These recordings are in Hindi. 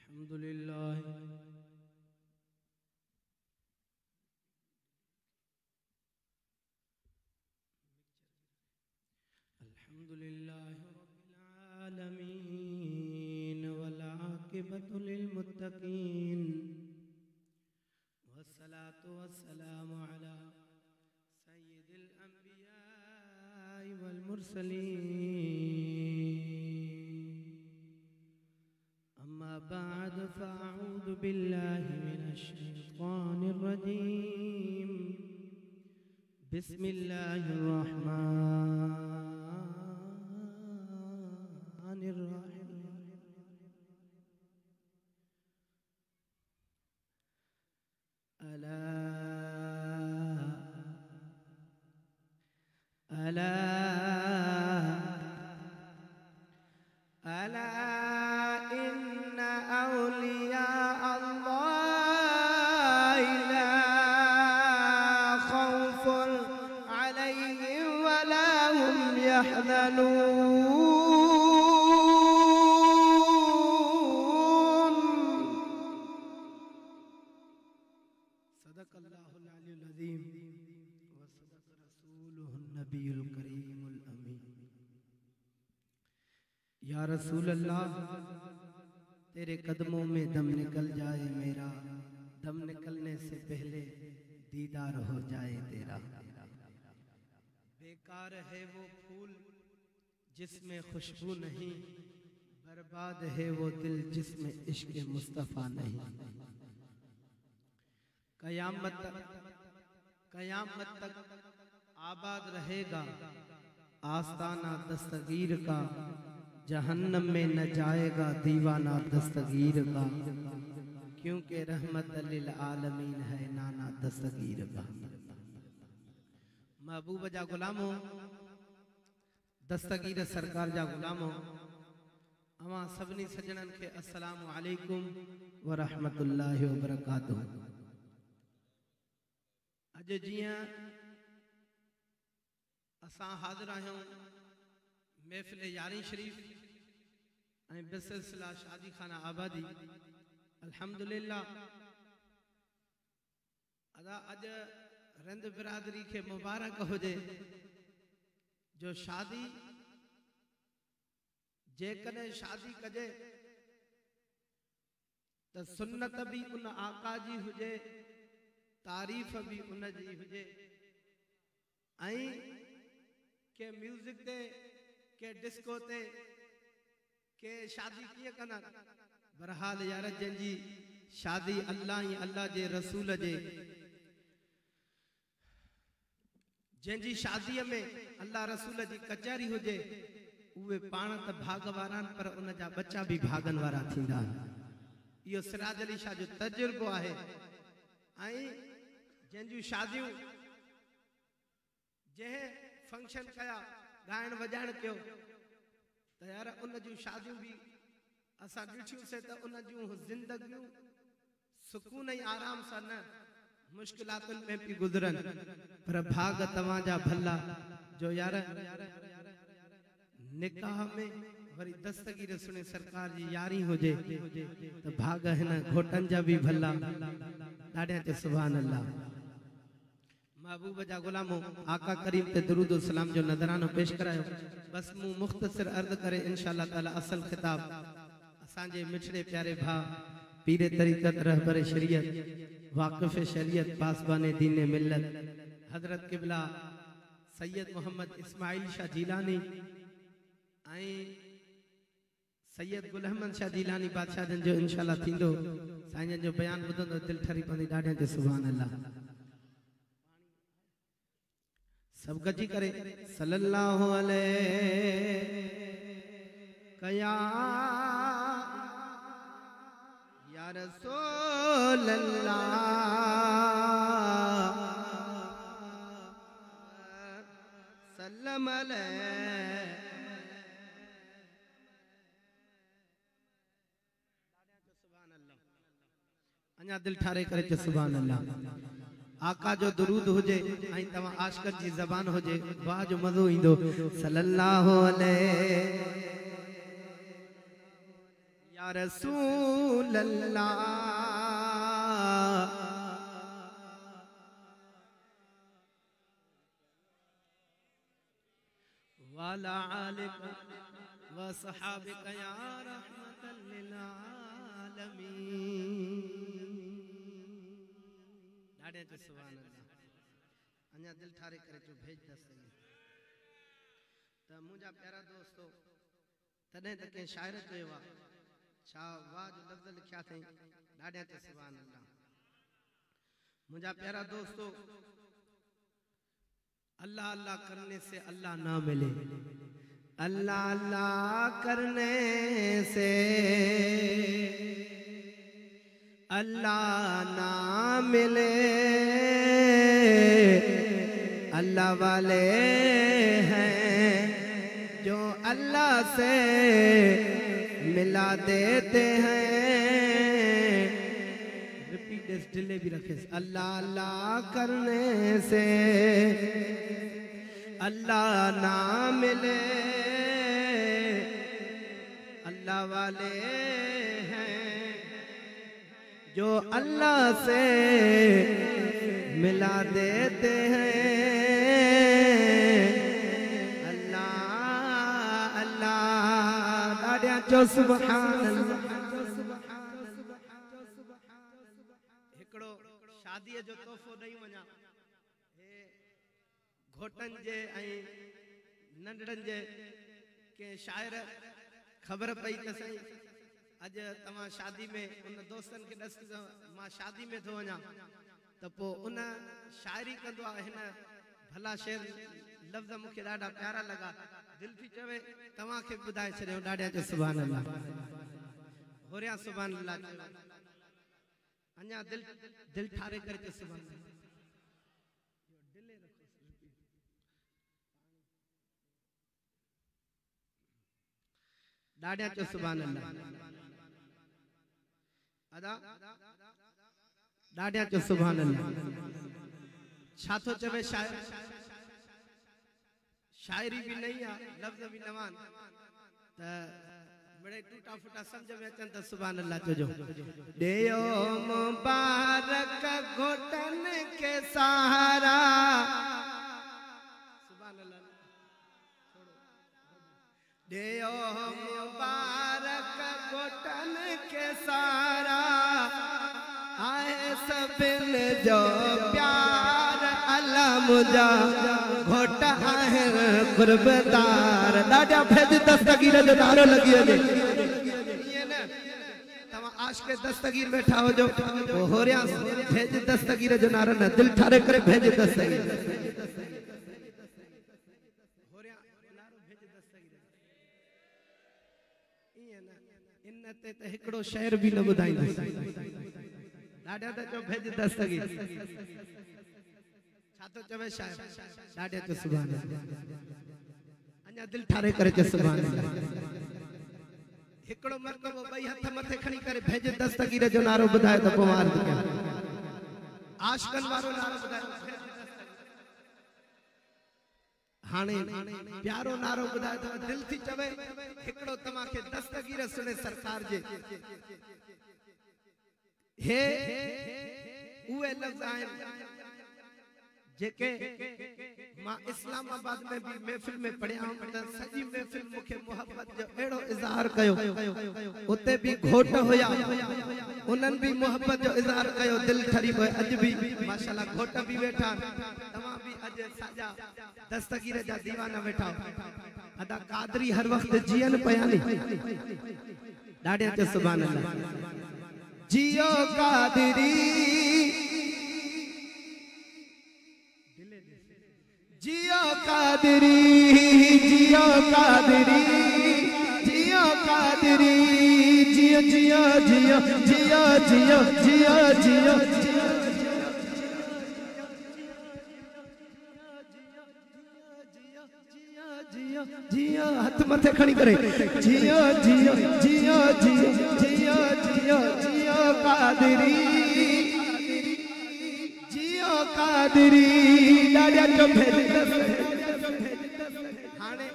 अल्हम्दुलिल्लाह रब्बिल आलमीन वल आक़िबतु लिल मुत्तक़ीन वस्सलातु वस्सलामु अला सय्यिदिल अंबियाइ वल मुरसलीन अम्मा बअद फ़अऊज़ु बिल्लाहि मिनश शैतानिर रजीम बिस्मिल्लाहिर रहमानिर रहीम अला अला अला इन्ना औलिया अल्लाह ला खौफुन अलैहिम वला हुम यहज़नून। सदक़ल्लाहुल अलीयुल अज़ीम व सदक़ रसूलुहुन नबियुल करीमुल अमीन। या रसूल अल्लाह, तेरे कदमों में दम निकल जाए मेरा, दम निकलने से पहले दीदार हो जाए तेरा। बेकार है वो फूल जिसमें खुशबू नहीं, बर्बाद है वो दिल जिसमें इश्क़ मुस्तफ़ा नहीं। कयामत तक आबाद रहेगा आस्ताना दस्तगीर का, जहन्नम में न जाएगा दीवाना दस्तगीर का, क्योंकि रहमत लिल आलमीन है नाना दस्तगीर का। महबूब जा गुलामो, दस्तगीर सरकार जा गुलामो, अवां सभिनी सजणन खे अस्सलामु अलैकुम व रहमतुल्लाहि व बरकातुहू। अज जियां असां हाज़िर आहियूं महफ़िल यारी शरीफ ऐं बिसिलसिला शादी खाना आबादी, अल्हम्दुलिल्लाह। अज रंद बिरादरी के मुबारक हुजे जो शादी जेकॾहिं शादी कजे त सुन्नत भी उन आका जी हुजे, तारीफ़ भी उन जी हुजे, ऐं के म्यूजिक ते के डिस्को ते के शादी किए कना। बहरहाल यार जंजी शादी अल्लाह ही अल्लाह जे रसूल जे, जंजी शादी में अल्लाह रसूल जी कचहरी हुजे, उहे पाण त भाग वारा, पर उन जा बच्चा भी भागन वारा थींदा। इहो सिराज अली शाह जो तजुर्बो आहे। ऐं जंहिंजूं शादियूं जंहिं फंक्शन कया, गायण वजायण कयो, त यार उन जूं शादियूं भी असां ॾिठियूंसीं त उन जूं ज़िंदगियूं सुकून ऐं आराम सां न, मुश्किलातुनि में भी गुज़रनि, पर भाग तव्हां जा भला जो यार निकाह में वरी दस्तगीर सुने सरकार जी यारी हुजे, त भाग हिन घोटन जा भी भला। ॾाढा ते सुभान अल्लाह। महबूब जा गुलामो, आका करीम ते दुरूद और सलाम जो नजरानो पेश करायो। बस मूं मुख्तसर अर्ज करे इंशाअल्लाह ताला असल खिताब असांजे मिठड़े प्यारे भा पीरे तरीक़त रहबर शरीयत वाक़िफ़ शरीयत पासबाने दीन मिल्लत हजरत किबला सैयद मोहम्मद इस्माइल शाह जीलानी ऐं सैयद गुल अहमद शाह जीलानी बादशाह जन जो इंशाअल्लाह थींदो। साईं जो बयान ॿुधंदो दिल ठरी पवंदी। ॾाढा ते सुभान अल्लाह। सब गजी करे सल्लल्लाहु अलैहि कया या रसूल अल्लाह सल्लम अलैहि। अञा दिल ठारे करे च सुभान अल्लाह। आका जो दुरूद हुजे ऐं तव्हां आशिक़ जी ज़बान हुजे, वाह जो मज़ो ईंदो। सल्लल्लाहु अलैहि या रसूल अल्लाह वाला आलिका व सहाबिका या रहमतल लिल आलमीन। ॾाढे जो सुभान अल्लाह। अञा दिल ठारे करे जो भेज दस्तगी त मुंहिंजा प्यारा दोस्तो तॾहिं त कंहिं शाइर चयो आहे छा वाह जो लफ़्ज़ लिखिया अथई ॾाढे जो सुभान अल्लाह। मुंहिंजा प्यारा दोस्तो अल्लाह अल्लाह करने से अल्लाह ना मिले, अल्लाह अल्लाह करने से अल्लाह ना मिले। अल्लाह वाले हैं जो अल्लाह से मिला देते हैं। रिपीट दिस डिले भी रखे। अल्लाह अल्लाह करने से अल्लाह ना मिले, अल्लाह वाले हैं जो अल्लाह से मिला देते हैं। अल्लाह अल्लाह ॾाढा जो सुभान अल्लाह। हिकिड़ो शादीअ जो तोहफ़ो ॾेई वञा घोटन जे ऐं नंढड़न जे के शाइर खबर पई त सही अज तव्हां शादी में उन दोस्तन के दस मां शादी में थो वञा त पोइ उन शाइरी कंदो आहे हिन भला शेर लफ़्ज़ मूंखे ॾाढा प्यारा लॻा। दिल थी चवे तव्हांखे ॿुधाए छॾियो ॾाढा जो सुभान अल्लाह। होरिया सुभान अल्लाह चयो अञा दिल ठारे करे चयो सुभान अल्लाह। ॾाढा चो सुभान अल्लाह। अदा ॾाढा चो सुभान अल्लाह। छा थो चवे शायर शायरी भी नहीं आ लफ्ज़ भी नवान त बड़े टूटा फूटा समझ में अचन त सुभान अल्लाह चोजो। देयो मुबारक घोटन के सहारा सुभान अल्लाह। देयो मुबारक घोटन के सहारा आए सबिन जो प्यार अल्लाह मुझा घोटा है कुर्बदार। ॾाढा भेज दस्तगीर जो नारो लगी वञे तव्हां आशिक़ दस्तगीर वेठा हो जो होरिया भेज दस्तगीर जो नारो न दिल ठारे करे भेज दस्तगीर होरिया नारो भेज दस्तगीर ईअं न इन ते त हिकिड़ो शहर भी न ॿुधाईंदो। ॾाढा त जो भेज दस्तगीर छा तो चवे शायर ॾाढे तो सुभान अल्लाह। अञा दिल ठारे करे चो सुभान अल्लाह। हिकिड़ो मर्तबो ॿई हथ मथे खणी करे भेज दस्तगीर जो नारो ॿुधाए त पोइ मार कयां आशिक़न वारो नारो ॿुधाए। हाणे प्यारो नारो ॿुधाए त दिल थी चवे हिकिड़ो तव्हांखे दस्तगीर सुने सरकार जे हे उहे लफ़्ज़ आहिनि जेके मां इस्लामाबाद में भी महफिल में पढ़िया हूं त सजी महफिल मुखे मोहब्बत जो एड़ो इज़हार कयो। उते भी घोट होया उन्हन भी मोहब्बत जो इज़हार कयो। दिल ठरी पए अज भी माशाल्लाह घोट भी वेठा तव्हां भी अज साजा दस्तगीर जा दीवाना वेठा अदा कादरी हर वक्त जियन पयानी ॾाढे ते सुभान अल्लाह। जियो कादरी जियो कादरी जियो कादरी जियो कादरी जियो जियो जियो जियो जियो जियो जियो जियो हाथ मथे खड़ी करे जियो जियो जियो जियो जियो जियो जियो कादरी जियो कादरी ॾाढा जो भेज हाणे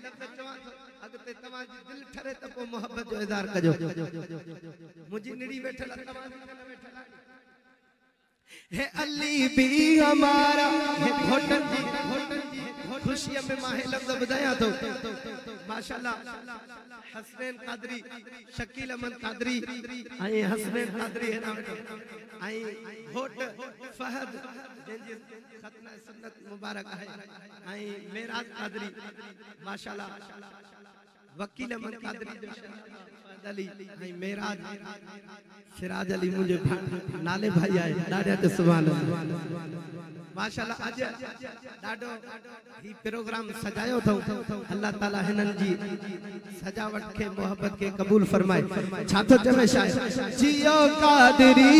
लफ्ज़ चवां अगते तवां जी दिल ठरे त पोइ मोहब्बत जो इज़हार कजो मुंहिंजी निड़ी वेठल तवां जी कन वेठल है अली भी हमारा है घोटन जी खुशिया में माहे लफ्ज़ बुधाया तो माशाअल्लाह हसनैन कादरी शकील अहमद कादरी आई हसनैन कादरी है ना आई घोट फहद जंजी खतना सुन्नत मुबारक है आई मेराज कादरी माशाअल्लाह वकील अहमद कादरी जो फहद अली आई मेराज सिराज अली मुझे नाले भाई आए डाडा ते सुभान अल्लाह माशाअल्लाह आज डाडो ही प्रोग्राम सजायो थो अल्लाह ताला हिनन जी सजावट के मोहब्बत के कबूल फरमाए छा तो चवे शायद जियो कादरी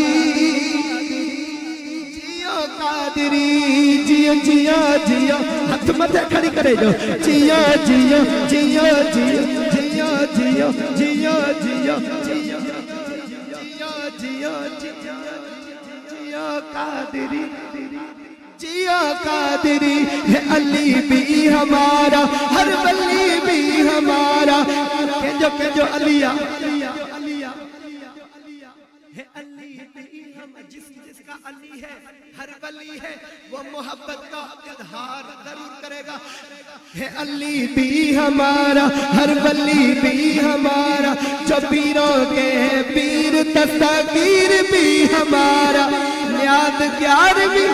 जियो जियो जियो हाथ मथे खड़ी करे जो जियो जियो जियो जियो जियो जियो जियो जियो जियो जियो जियो कादरी जियो कादरी है अली भी हमारा हर वली भी हमारा के जो अलिया है अली भी हम जिसका अली है हर वली है वो मोहब्बत का इजहार जरूर करेगा है अली भी हमारा हर वली भी हमारा जो पीरों के पीर दस्तगीर भी हमारा यादगार भी